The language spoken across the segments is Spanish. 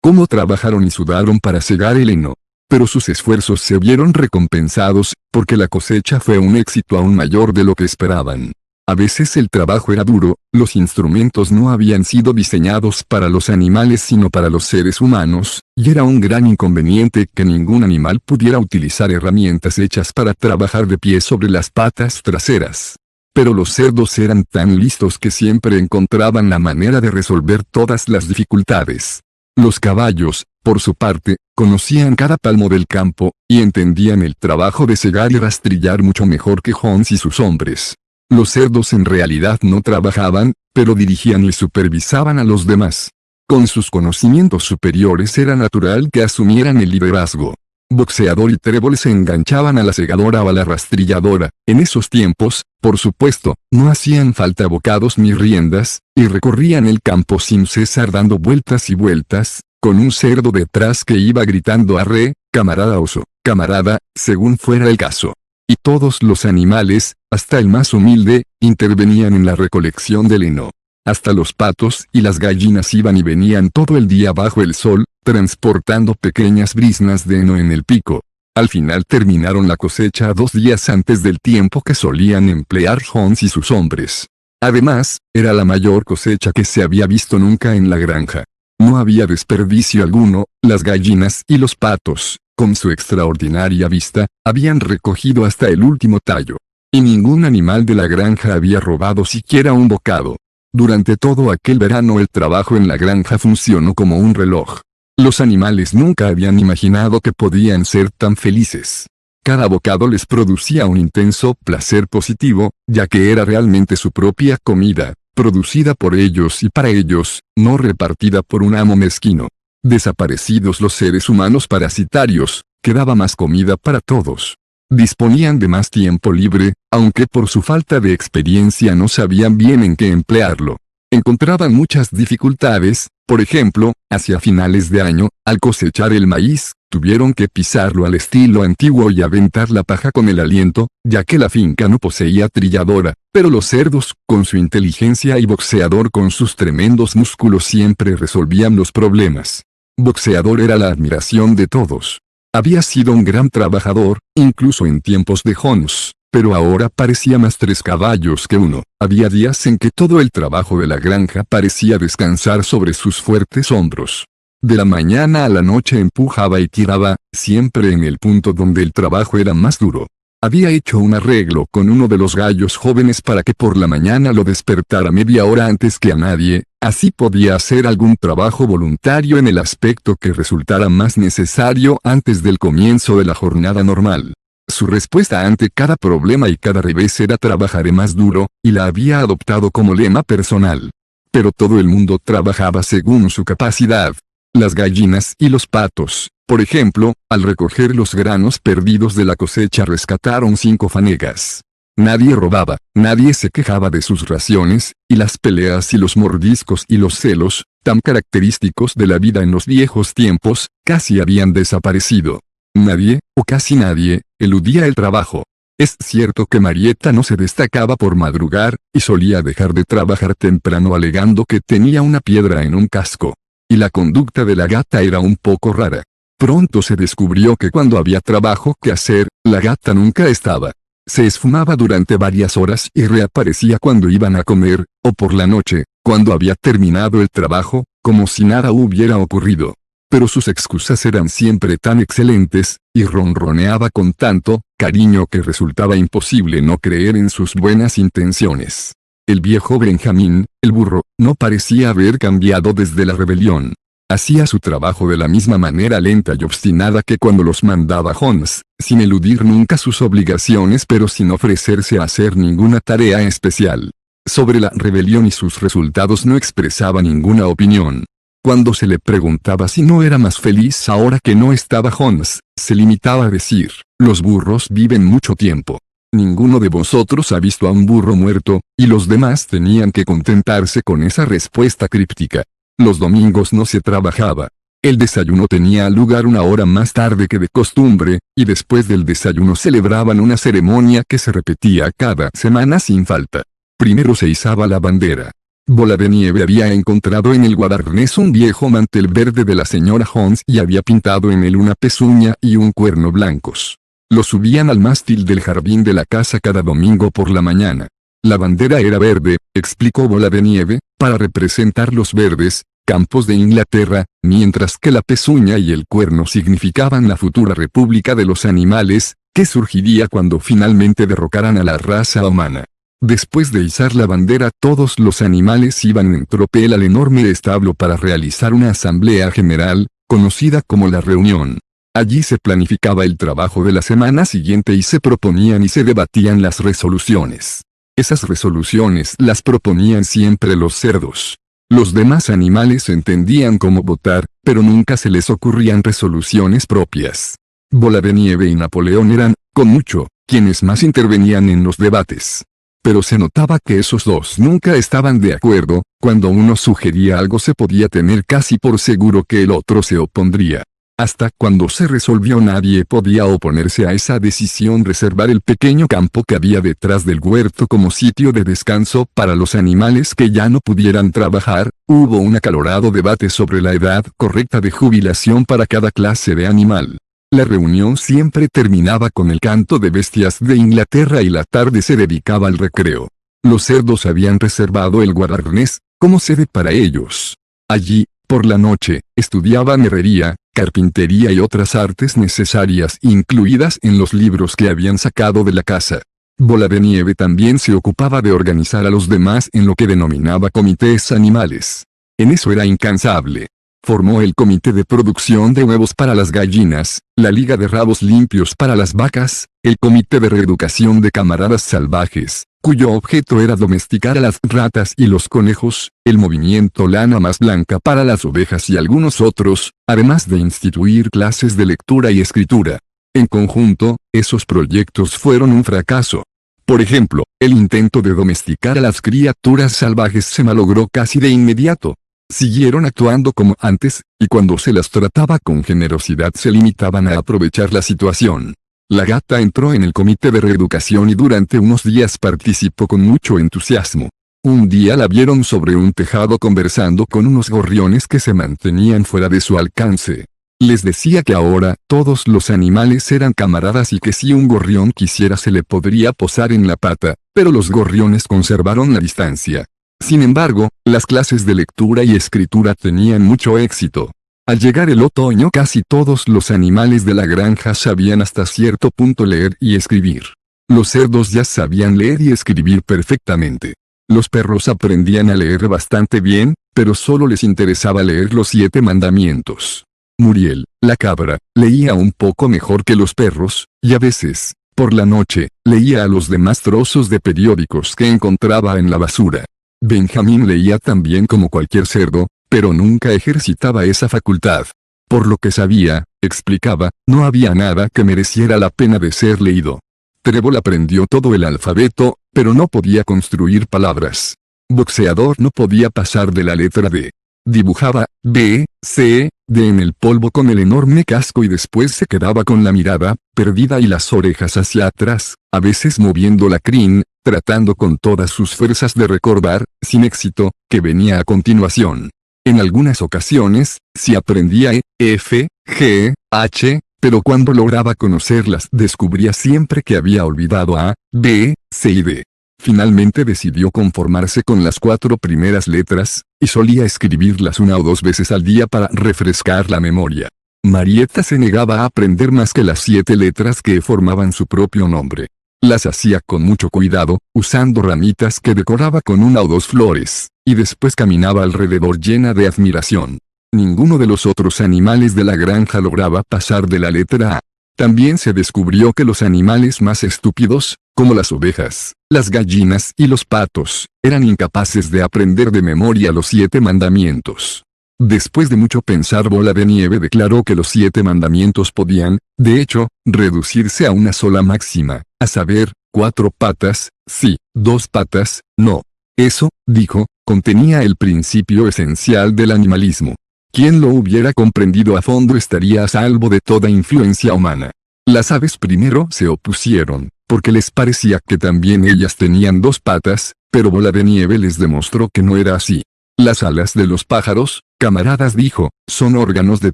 Cómo trabajaron y sudaron para segar el heno. Pero sus esfuerzos se vieron recompensados, porque la cosecha fue un éxito aún mayor de lo que esperaban. A veces el trabajo era duro, los instrumentos no habían sido diseñados para los animales sino para los seres humanos, y era un gran inconveniente que ningún animal pudiera utilizar herramientas hechas para trabajar de pie sobre las patas traseras. Pero los cerdos eran tan listos que siempre encontraban la manera de resolver todas las dificultades. Los caballos, por su parte, conocían cada palmo del campo, y entendían el trabajo de segar y rastrillar mucho mejor que Hans y sus hombres. Los cerdos en realidad no trabajaban, pero dirigían y supervisaban a los demás. Con sus conocimientos superiores era natural que asumieran el liderazgo. Boxeador y Trébol se enganchaban a la segadora o a la rastrilladora. En esos tiempos, por supuesto, no hacían falta bocados ni riendas, y recorrían el campo sin cesar dando vueltas y vueltas, con un cerdo detrás que iba gritando arre, camarada oso, camarada, según fuera el caso. Y todos los animales, hasta el más humilde, intervenían en la recolección del heno. Hasta los patos y las gallinas iban y venían todo el día bajo el sol, transportando pequeñas briznas de heno en el pico. Al final terminaron la cosecha 2 días antes del tiempo que solían emplear Hans y sus hombres. Además, era la mayor cosecha que se había visto nunca en la granja. No había desperdicio alguno, las gallinas y los patos, con su extraordinaria vista, habían recogido hasta el último tallo. Y ningún animal de la granja había robado siquiera un bocado. Durante todo aquel verano el trabajo en la granja funcionó como un reloj. Los animales nunca habían imaginado que podían ser tan felices. Cada bocado les producía un intenso placer positivo, ya que era realmente su propia comida, producida por ellos y para ellos, no repartida por un amo mezquino. Desaparecidos los seres humanos parasitarios, quedaba más comida para todos. Disponían de más tiempo libre, aunque por su falta de experiencia no sabían bien en qué emplearlo. Encontraban muchas dificultades, por ejemplo, hacia finales de año, al cosechar el maíz, tuvieron que pisarlo al estilo antiguo y aventar la paja con el aliento, ya que la finca no poseía trilladora, pero los cerdos, con su inteligencia y Boxeador con sus tremendos músculos siempre resolvían los problemas. Boxeador era la admiración de todos. Había sido un gran trabajador, incluso en tiempos de Hans, pero ahora parecía más 3 caballos que uno. Había días en que todo el trabajo de la granja parecía descansar sobre sus fuertes hombros. De la mañana a la noche empujaba y tiraba, siempre en el punto donde el trabajo era más duro. Había hecho un arreglo con uno de los gallos jóvenes para que por la mañana lo despertara media hora antes que a nadie, así podía hacer algún trabajo voluntario en el aspecto que resultara más necesario antes del comienzo de la jornada normal. Su respuesta ante cada problema y cada revés era trabajaré más duro, y la había adoptado como lema personal. Pero todo el mundo trabajaba según su capacidad. Las gallinas y los patos, por ejemplo, al recoger los granos perdidos de la cosecha rescataron 5 fanegas. Nadie robaba, nadie se quejaba de sus raciones, y las peleas y los mordiscos y los celos, tan característicos de la vida en los viejos tiempos, casi habían desaparecido. Nadie, o casi nadie, eludía el trabajo. Es cierto que Marieta no se destacaba por madrugar, y solía dejar de trabajar temprano alegando que tenía una piedra en un casco. Y la conducta de la gata era un poco rara. Pronto se descubrió que cuando había trabajo que hacer, la gata nunca estaba. Se esfumaba durante varias horas y reaparecía cuando iban a comer, o por la noche, cuando había terminado el trabajo, como si nada hubiera ocurrido. Pero sus excusas eran siempre tan excelentes, y ronroneaba con tanto cariño que resultaba imposible no creer en sus buenas intenciones. El viejo Benjamín, el burro, no parecía haber cambiado desde la rebelión. Hacía su trabajo de la misma manera lenta y obstinada que cuando los mandaba Hans, sin eludir nunca sus obligaciones pero sin ofrecerse a hacer ninguna tarea especial. Sobre la rebelión y sus resultados no expresaba ninguna opinión. Cuando se le preguntaba si no era más feliz ahora que no estaba Hans, se limitaba a decir, los burros viven mucho tiempo. Ninguno de vosotros ha visto a un burro muerto, y los demás tenían que contentarse con esa respuesta críptica. Los domingos no se trabajaba. El desayuno tenía lugar 1 hora más tarde que de costumbre, y después del desayuno celebraban una ceremonia que se repetía cada semana sin falta. Primero se izaba la bandera. Bola de Nieve había encontrado en el guardarnés un viejo mantel verde de la señora Holmes y había pintado en él una pezuña y un cuerno blancos. Lo subían al mástil del jardín de la casa cada domingo por la mañana. La bandera era verde, explicó Bola de Nieve, para representar los verdes campos de Inglaterra, mientras que la pezuña y el cuerno significaban la futura república de los animales, que surgiría cuando finalmente derrocaran a la raza humana. Después de izar la bandera, todos los animales iban en tropel al enorme establo para realizar una asamblea general, conocida como la reunión. Allí se planificaba el trabajo de la semana siguiente y se proponían y se debatían las resoluciones. Esas resoluciones las proponían siempre los cerdos. Los demás animales entendían cómo votar, pero nunca se les ocurrían resoluciones propias. Bola de Nieve y Napoleón eran, con mucho, quienes más intervenían en los debates. Pero se notaba que esos dos nunca estaban de acuerdo. Cuando uno sugería algo se podía tener casi por seguro que el otro se opondría. Hasta cuando se resolvió nadie podía oponerse a esa decisión. Reservar el pequeño campo que había detrás del huerto como sitio de descanso para los animales que ya no pudieran trabajar. Hubo un acalorado debate sobre la edad correcta de jubilación para cada clase de animal. La reunión siempre terminaba con el canto de bestias de Inglaterra y la tarde se dedicaba al recreo. Los cerdos habían reservado el guardarnés como sede para ellos. Allí, por la noche, estudiaban herrería, carpintería y otras artes necesarias incluidas en los libros que habían sacado de la casa. Bola de Nieve también se ocupaba de organizar a los demás en lo que denominaba comités animales. En eso era incansable. Formó el comité de producción de huevos para las gallinas, la liga de rabos limpios para las vacas, el comité de reeducación de camaradas salvajes, cuyo objeto era domesticar a las ratas y los conejos, el movimiento Lana Más Blanca para las ovejas y algunos otros, además de instituir clases de lectura y escritura. En conjunto, esos proyectos fueron un fracaso. Por ejemplo, el intento de domesticar a las criaturas salvajes se malogró casi de inmediato. Siguieron actuando como antes, y cuando se las trataba con generosidad se limitaban a aprovechar la situación. La gata entró en el comité de reeducación y durante unos días participó con mucho entusiasmo. Un día la vieron sobre un tejado conversando con unos gorriones que se mantenían fuera de su alcance. Les decía que ahora todos los animales eran camaradas y que si un gorrión quisiera se le podría posar en la pata, pero los gorriones conservaron la distancia. Sin embargo, las clases de lectura y escritura tenían mucho éxito. Al llegar el otoño casi todos los animales de la granja sabían hasta cierto punto leer y escribir. Los cerdos ya sabían leer y escribir perfectamente. Los perros aprendían a leer bastante bien, pero solo les interesaba leer los 7 mandamientos. Muriel, la cabra, leía un poco mejor que los perros, y a veces, por la noche, leía a los demás trozos de periódicos que encontraba en la basura. Benjamín leía tan bien como cualquier cerdo, pero nunca ejercitaba esa facultad. Por lo que sabía, explicaba, no había nada que mereciera la pena de ser leído. Trébol aprendió todo el alfabeto, pero no podía construir palabras. Boxeador no podía pasar de la letra D. Dibujaba B, C, D en el polvo con el enorme casco y después se quedaba con la mirada perdida y las orejas hacia atrás, a veces moviendo la crin, tratando con todas sus fuerzas de recordar, sin éxito, que venía a continuación. En algunas ocasiones, sí aprendía E, F, G, H, pero cuando lograba conocerlas descubría siempre que había olvidado A, B, C y D. Finalmente decidió conformarse con las 4 primeras letras, y solía escribirlas 1 o 2 veces al día para refrescar la memoria. Marieta se negaba a aprender más que las 7 letras que formaban su propio nombre. Las hacía con mucho cuidado, usando ramitas que decoraba con 1 o 2 flores, y después caminaba alrededor llena de admiración. Ninguno de los otros animales de la granja lograba pasar de la letra A. También se descubrió que los animales más estúpidos, como las ovejas, las gallinas y los patos, eran incapaces de aprender de memoria los 7 mandamientos. Después de mucho pensar, Bola de Nieve declaró que los 7 mandamientos podían, de hecho, reducirse a una sola máxima, a saber, 4 patas, sí, 2 patas, no. Eso, dijo, contenía el principio esencial del animalismo. Quien lo hubiera comprendido a fondo estaría a salvo de toda influencia humana. Las aves primero se opusieron, porque les parecía que también ellas tenían 2 patas, Pero Bola de Nieve les demostró que no era así. Las alas de los pájaros, camaradas, dijo, son órganos de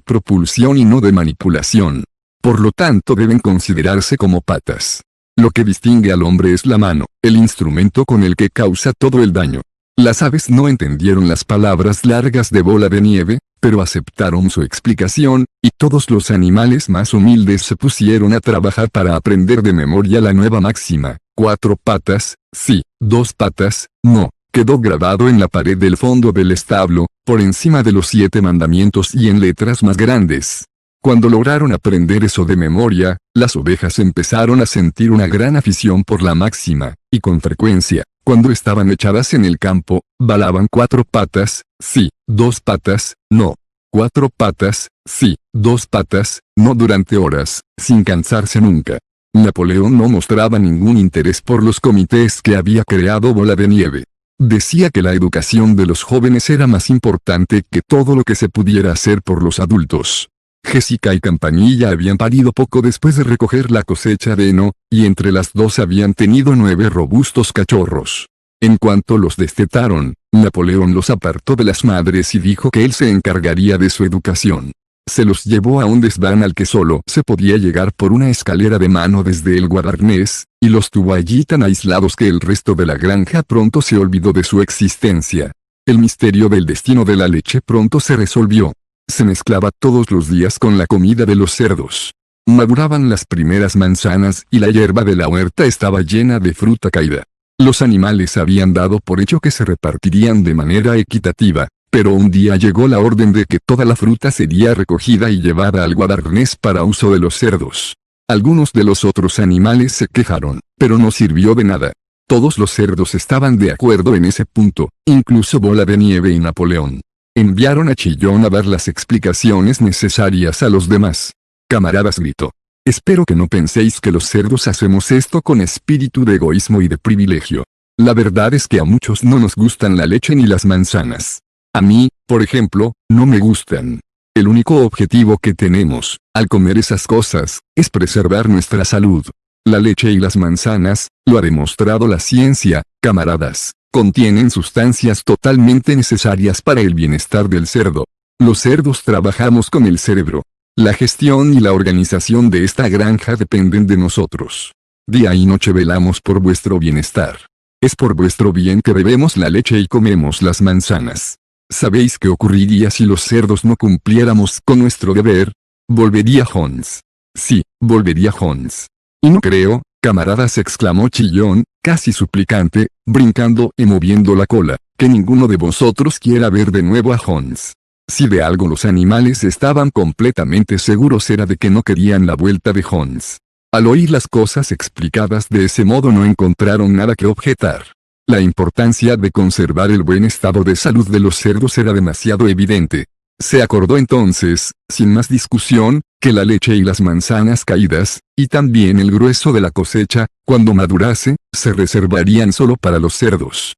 propulsión y no de manipulación. Por lo tanto deben considerarse como patas. Lo que distingue al hombre es la mano, el instrumento con el que causa todo el daño. Las aves no entendieron las palabras largas de Bola de Nieve, pero aceptaron su explicación, y todos los animales más humildes se pusieron a trabajar para aprender de memoria la nueva máxima: 4 patas, sí; 2 patas, no. Quedó grabado en la pared del fondo del establo, por encima de los 7 mandamientos y en letras más grandes. Cuando lograron aprender eso de memoria, las ovejas empezaron a sentir una gran afición por la máxima, y con frecuencia, cuando estaban echadas en el campo, balaban 4 patas, sí; 2 patas, no. 4 patas, sí; 2 patas, no, durante horas, sin cansarse nunca. Napoleón no mostraba ningún interés por los comités que había creado Bola de Nieve. Decía que la educación de los jóvenes era más importante que todo lo que se pudiera hacer por los adultos. Jessica y Campanilla habían parido poco después de recoger la cosecha de heno, y entre las dos habían tenido 9 robustos cachorros. En cuanto los destetaron, Napoleón los apartó de las madres y dijo que él se encargaría de su educación. Se los llevó a un desván al que solo se podía llegar por una escalera de mano desde el guardarnés, y los tuvo allí tan aislados que el resto de la granja pronto se olvidó de su existencia. El misterio del destino de la leche pronto se resolvió. Se mezclaba todos los días con la comida de los cerdos. Maduraban las primeras manzanas y la hierba de la huerta estaba llena de fruta caída. Los animales habían dado por hecho que se repartirían de manera equitativa, pero un día llegó la orden de que toda la fruta sería recogida y llevada al guardarnés para uso de los cerdos. Algunos de los otros animales se quejaron, pero no sirvió de nada. Todos los cerdos estaban de acuerdo en ese punto, incluso Bola de Nieve y Napoleón. Enviaron a Chillón a dar las explicaciones necesarias a los demás. Camaradas, gritó. Espero que no penséis que los cerdos hacemos esto con espíritu de egoísmo y de privilegio. La verdad es que a muchos no nos gustan la leche ni las manzanas. A mí, por ejemplo, no me gustan. El único objetivo que tenemos, al comer esas cosas, es preservar nuestra salud. La leche y las manzanas, lo ha demostrado la ciencia, camaradas, contienen sustancias totalmente necesarias para el bienestar del cerdo. Los cerdos trabajamos con el cerebro. La gestión y la organización de esta granja dependen de nosotros. Día y noche velamos por vuestro bienestar. Es por vuestro bien que bebemos la leche y comemos las manzanas. ¿Sabéis qué ocurriría si los cerdos no cumpliéramos con nuestro deber? Volvería Hans. Sí, volvería Hans. Y no creo, camaradas, exclamó Chillón, casi suplicante, brincando y moviendo la cola, que ninguno de vosotros quiera ver de nuevo a Hans. Si de algo los animales estaban completamente seguros era de que no querían la vuelta de Hans. Al oír las cosas explicadas de ese modo no encontraron nada que objetar. La importancia de conservar el buen estado de salud de los cerdos era demasiado evidente. Se acordó entonces, sin más discusión, que la leche y las manzanas caídas, y también el grueso de la cosecha, cuando madurase, se reservarían solo para los cerdos.